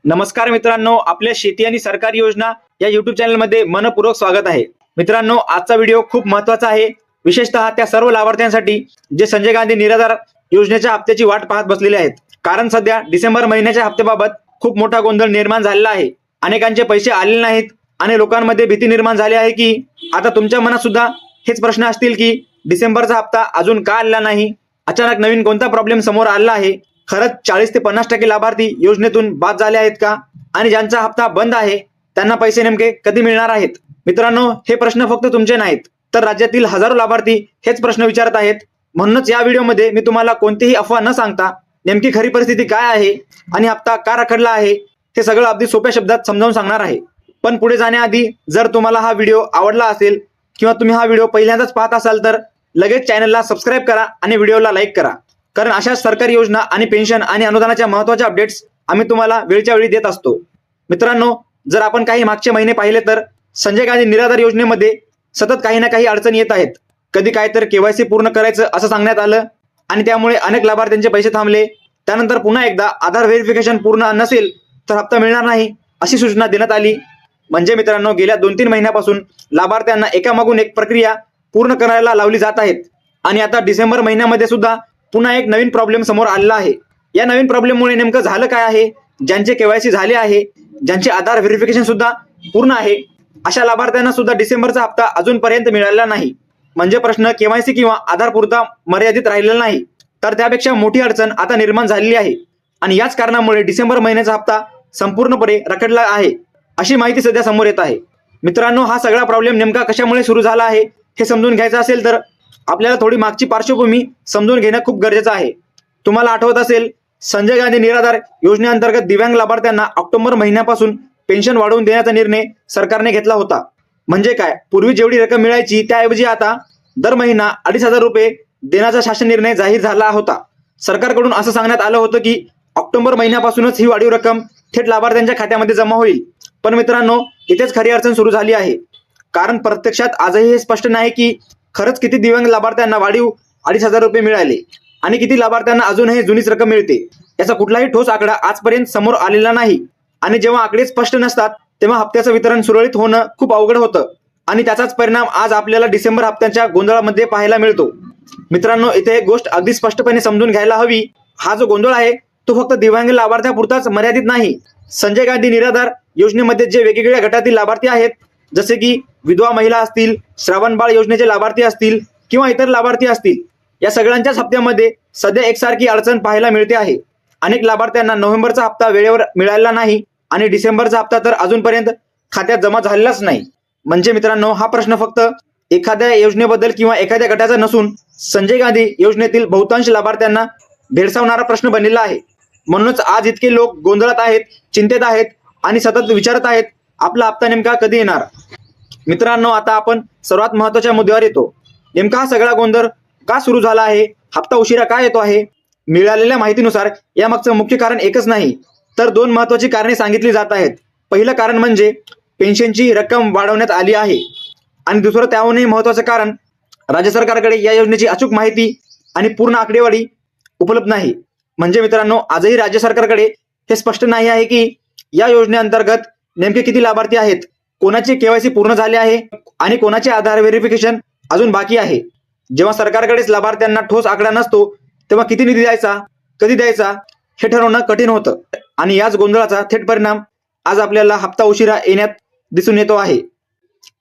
नमस्कार मित्रांनो, आपल्या शेती आणि सरकारी योजना या युट्यूब चॅनलमध्ये मनपूर्वक स्वागत आहे. मित्रांनो, आजचा व्हिडिओ खूप महत्त्वाचा आहे, विशेषतः त्या सर्व लाभार्थ्यांसाठी जे संजय गांधी निराधार योजनेच्या हप्त्याची वाट पाहत बसलेले आहेत. कारण सध्या डिसेंबर महिन्याच्या हप्त्याबाबत खूप मोठा गोंधळ निर्माण झालेला आहे. अनेकांचे पैसे आलेले नाहीत आणि लोकांमध्ये भीती निर्माण झाली आहे की आता तुमच्या मनात सुद्धा हेच प्रश्न असतील की डिसेंबरचा हप्ता अजून का आला नाही, अचानक नवीन कोणता प्रॉब्लेम समोर आला आहे, खरंच 40 ते 50% लाभार्थी योजनेतून बाद झाले आहेत का, आणि ज्यांचा हप्ता बंद आहे त्यांना पैसे नेमके कधी मिळणार आहेत. मित्रांनो, हे प्रश्न फक्त तुमचे नाहीत, तर राज्यातील हजारो लाभार्थी हेच प्रश्न विचारत आहेत. म्हणूनच या व्हिडिओमध्ये मी तुम्हाला कोणतीही अफवा न सांगता नेमकी खरी परिस्थिती काय आहे आणि हप्ता का रखडला आहे हे सगळं अगदी सोप्या शब्दात समजावून सांगणार आहे. पण पुढे जाण्याआधी जर तुम्हाला हा व्हिडिओ आवडला असेल किंवा तुम्ही हा व्हिडिओ पहिल्यांदाच पाहत असाल तर लगेच चॅनलला सबस्क्राईब करा आणि व्हिडिओला लाईक करा. कारण अशा सरकारी योजना आणि पेन्शन आणि अनुदानाच्या महत्त्वाच्या अपडेट्स आम्ही तुम्हाला वेळच्या वेळी देत असतो. मित्रांनो, जर आपण काही मागचे महिने पाहिले तर संजय गांधी निराधार योजनेमध्ये सतत काही ना काही अडचणी येत आहेत. कधी काय तर केवायसी पूर्ण करायचं असं सांगण्यात आलं आणि त्यामुळे अनेक लाभार्थ्यांचे पैसे थांबले. त्यानंतर पुन्हा एकदा आधार व्हेरिफिकेशन पूर्ण नसेल तर हप्ता मिळणार नाही अशी सूचना देण्यात आली. म्हणजे मित्रांनो, गेल्या 2-3 महिन्यापासून लाभार्थ्यांना एकामागून एक प्रक्रिया पूर्ण करायला लावली जात आहेत. आणि आता डिसेंबर महिन्यामध्ये सुद्धा पुन्हा एक नवीन प्रॉब्लेम समोर आलेला आहे. या नवीन प्रॉब्लेममुळे नेमकं झालं काय आहे, ज्यांचे केवायसी झाले आहे, ज्यांचे आधार व्हेरिफिकेशन सुद्धा पूर्ण आहे, अशा लाभार्थ्यांना सुद्धा डिसेंबरचा हप्ता अजूनपर्यंत मिळालेला नाही. म्हणजे प्रश्न केवायसी किंवा आधार पुरता मर्यादित राहिलेला नाही, तर त्यापेक्षा मोठी अडचण आता निर्माण झालेली आहे. आणि याच कारणामुळे डिसेंबर महिन्याचा हप्ता संपूर्णपणे रखडला आहे अशी माहिती सध्या समोर येत आहे. मित्रांनो, हा सगळा प्रॉब्लेम नेमका कशामुळे सुरू झाला आहे हे समजून घ्यायचं असेल तर आपल्याला थोडी मागची पार्श्वभूमी समजून घेणं खूप गरजेचं आहे. तुम्हाला आठवत असेल, संजय गांधी निराधार योजनेअंतर्गत दिव्यांग लाभार्थ्यांना ऑक्टोबर महिन्यापासून पेन्शन वाढवून देण्याचा निर्णय सरकारने घेतला होता. म्हणजे काय, पूर्वी जेवढी रक्कम मिळायची त्याऐवजी आता दर महिना 2,500 रुपये देण्याचा शासन निर्णय जाहीर झाला होता. सरकारकडून असं सांगण्यात आलं होतं की ऑक्टोबर महिन्यापासूनच ही वाढीव रक्कम थेट लाभार्थ्यांच्या खात्यामध्ये जमा होईल. पण मित्रांनो, इथेच खरी अडचण सुरू झाली आहे. कारण प्रत्यक्षात आजही हे स्पष्ट नाही की खरंच किती दिव्यांग लाभार्थ्यांना वाढीव 2,500 रुपये मिळाले आणि किती लाभार्थ्यांना अजूनही जुनीच रक्कम मिळते. याचा कुठलाही ठोस आकडा आजपर्यंत समोर आलेला नाही. आणि जेव्हा आकडे स्पष्ट नसतात तेव्हा हप्त्याचं वितरण सुरळीत होणं खूप अवघड होतं आणि त्याचाच परिणाम आज आपल्याला डिसेंबर हप्त्याच्या गोंधळामध्ये पाहायला मिळतो. मित्रांनो, इथे एक गोष्ट अगदी स्पष्टपणे समजून घ्यायला हवी. हा जो गोंधळ आहे तो फक्त दिव्यांग लाभार्थ्यापुरताच मर्यादित नाही. संजय गांधी निराधार योजनेमध्ये जे वेगवेगळ्या गटातील लाभार्थी आहेत, जसे की विधवा महिला असतील, श्रावण बाळ योजनेचे लाभार्थी असतील किंवा इतर लाभार्थी असतील, या सगळ्यांच्याच हप्त्यामध्ये सध्या एकसारखी अडचण पाहायला मिळते आहे. अनेक लाभार्थ्यांना नोव्हेंबरचा हप्ता वेळेवर मिळालेला नाही आणि डिसेंबरचा हप्ता तर अजूनपर्यंत खात्यात जमा झालेलाच नाही. म्हणजे मित्रांनो, हा प्रश्न फक्त एखाद्या योजनेबद्दल किंवा एखाद्या गटाचा नसून संजय गांधी योजनेतील बहुतांश लाभार्थ्यांना भेडसावणारा प्रश्न बनलेला आहे. म्हणूनच आज इतके लोक गोंधळात आहेत, चिंतेत आहेत आणि सतत विचारत आहेत आपला हप्ता नेमका कधी येणार. मित्रांनो, आता आपण सर्वात महत्त्वाच्या मुद्द्यावर येतो. नेमका हा सगळा गोंधळ का सुरू झाला आहे, हप्ता उशिरा का येतो आहे. मिळालेल्या माहितीनुसार यामागचं मुख्य कारण एकच नाही तर 2 महत्त्वाची कारणे सांगितली जात आहेत. पहिलं कारण म्हणजे पेन्शनची रक्कम वाढवण्यात आली आहे आणि दुसरं त्याहूनही महत्त्वाचं कारण राज्य सरकारकडे या योजनेची अचूक माहिती आणि पूर्ण आकडेवारी उपलब्ध नाही. म्हणजे मित्रांनो, आजही राज्य सरकारकडे हे स्पष्ट नाही आहे की या योजनेअंतर्गत नेमके किती लाभार्थी आहेत, कोणाचे केवायसी पूर्ण झाले आहे आणि कोणाचे आधार व्हेरिफिकेशन अजून बाकी आहे. जेव्हा सरकारकडेच लाभार्थ्यांना ठोस आकडा नसतो तेव्हा किती निधी द्यायचा, कधी द्यायचा हे ठरवणं कठीण होतं. आणि याच गोंधळाचा थेट परिणाम आज आपल्याला हप्ता उशिरा येण्यात दिसून येतो आहे.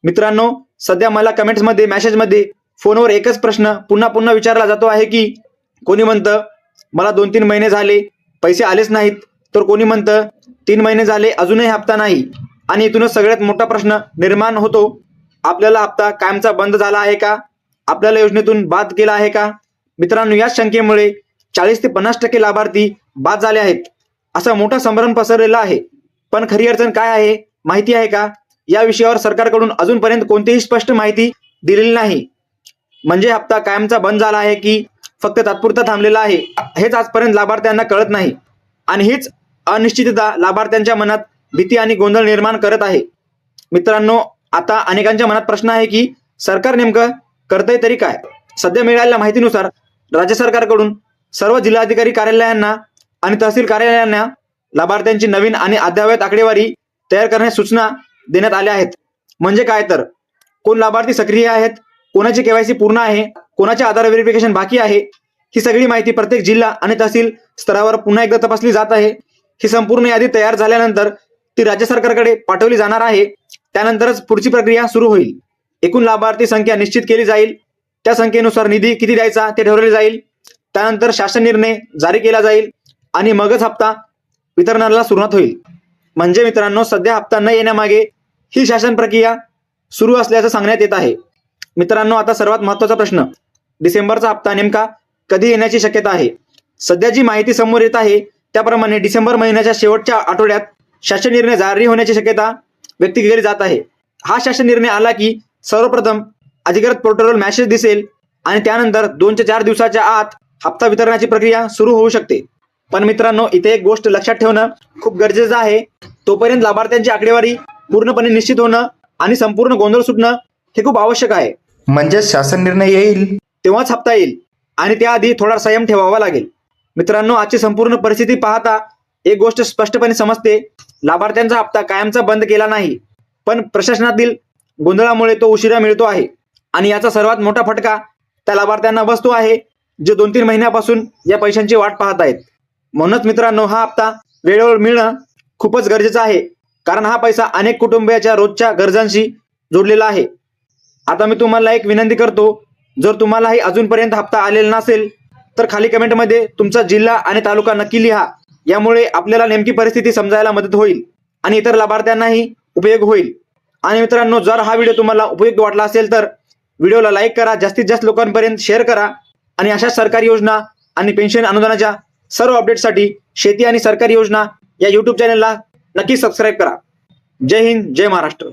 मित्रांनो, सध्या मला कमेंट्समध्ये, मेसेजमध्ये, फोनवर एकच प्रश्न पुन्हा पुन्हा विचारला जातो आहे की कोणी म्हणतं मला 2-3 महिने झाले पैसे आलेच नाहीत, तर कोणी म्हणतं 3 महिने झाले अजूनही हप्ता नाही. आणि इथूनच सगळ्यात मोठा प्रश्न निर्माण होतो, आपल्याला हप्ता कायमचा बंद झाला आहे का, आपल्याला योजनेतून बाद केला आहे का. मित्रांनो, या शंकेमुळे 40 ते 50% लाभार्थी बाद झाले आहेत असा मोठा संभ्रम पसरलेला आहे. पण खरी अडचण काय आहे माहिती आहे का, या विषयावर सरकारकडून अजूनपर्यंत कोणतीही स्पष्ट माहिती दिलेली नाही. म्हणजे हप्ता कायमचा बंद झाला आहे की फक्त तात्पुरता थांबलेला आहे हेच आजपर्यंत लाभार्थ्यांना कळत नाही. आणि हीच अनिश्चितता लाभार्थ्यांच्या मनात भीती आणि गोंधळ निर्माण करत आहे. मित्रांनो, आता अनेकांच्या मनात प्रश्न आहे की सरकार नेमकं करतंय तरी काय. सध्या मिळालेल्या माहितीनुसार राज्य सरकारकडून सर्व जिल्हाधिकारी कार्यालयांना आणि तहसील कार्यालयांना लाभार्थ्यांची नवीन आणि अद्ययावत आकडेवारी तयार करण्यास सूचना देण्यात आल्या आहेत. म्हणजे काय तर कोण लाभार्थी सक्रिय आहेत, कोणाची केवायसी पूर्ण आहे, कोणाचे आधार व्हेरिफिकेशन बाकी आहे, ही सगळी माहिती प्रत्येक जिल्हा आणि तहसील स्तरावर पुन्हा एकदा तपासली जात आहे. ही संपूर्ण यादी तयार झाल्यानंतर ती राज्य सरकारकडे पाठवली जाणार आहे. त्यानंतरच पुढची प्रक्रिया सुरू होईल. एकूण लाभार्थी संख्या निश्चित केली जाईल. त्या संख्येनुसार निधी किती द्यायचा ते ठरवले जाईल. त्यानंतर शासन निर्णय जारी केला जाईल आणि मगच हप्ता वितरणाला सुरुवात होईल. म्हणजे मित्रांनो, सध्या हप्ता न येण्यामागे ही शासन प्रक्रिया सुरू असल्याचं सांगण्यात येत आहे. मित्रांनो, आता सर्वात महत्त्वाचा प्रश्न, डिसेंबरचा हप्ता नेमका कधी येण्याची शक्यता आहे? सध्या जी माहिती समोर येत आहे त्याप्रमाणे डिसेंबर महिन्याच्या शेवटच्या आठवड्यात शासन निर्णय जारी होण्याची शक्यता व्यक्त केली जात आहे. हा शासन निर्णय आला की सर्वप्रथम अधिकृत पोर्टलवर मेसेज दिसेल आणि त्यानंतर 2 ते 4 दिवसाच्या आत हप्ता वितरणाची प्रक्रिया सुरू होऊ शकते. पण मित्रांनो, इथे एक गोष्ट लक्षात ठेवणं खूप गरजेचं आहे. तोपर्यंत लाभार्थ्यांची आकडेवारी पूर्णपणे निश्चित होणं आणि संपूर्ण गोंधळ सुटणं हे खूप आवश्यक आहे. म्हणजे शासन निर्णय येईल तेव्हाच हप्ता येईल आणि त्याआधी थोडा संयम ठेवावा लागेल. मित्रांनो, आजची संपूर्ण परिस्थिती पाहता एक गोष्ट स्पष्टपणे समजते, लाभार्थ्यांचा हप्ता कायमचा बंद केला नाही, पण प्रशासनातील गोंधळामुळे तो उशिरा मिळतो आहे. आणि याचा सर्वात मोठा फटका त्या लाभार्थ्यांना बसतो आहे जे 2-3 महिन्यापासून या पैशांची वाट पाहत आहेत. म्हणूनच मित्रांनो, हा हप्ता वेळेवर मिळणं खूपच गरजेचं आहे, कारण हा पैसा अनेक कुटुंबियाच्या रोजच्या गरजांशी जोडलेला आहे. आता मी तुम्हाला एक विनंती करतो, जर तुम्हालाही अजूनपर्यंत हप्ता आलेला नसेल तर खाली कमेंटमध्ये तुमचा जिल्हा आणि तालुका नक्की लिहा. यामुळे आपल्याला नेमकी परिस्थिती समजायला मदत होईल आणि इतर लाभार्थ्यांनाही उपयोग होईल. आणि मित्रांनो, जर हा व्हिडिओ तुम्हाला उपयुक्त वाटला असेल तर व्हिडिओला लाईक करा, जास्तीत जास्त लोकांपर्यंत शेअर करा आणि अशा सरकारी योजना आणि पेन्शन अनुदानाच्या सर्व अपडेटसाठी शेती आणि सरकारी योजना या YouTube चॅनलला नक्की सबस्क्राईब करा. जय हिंद, जय महाराष्ट्र.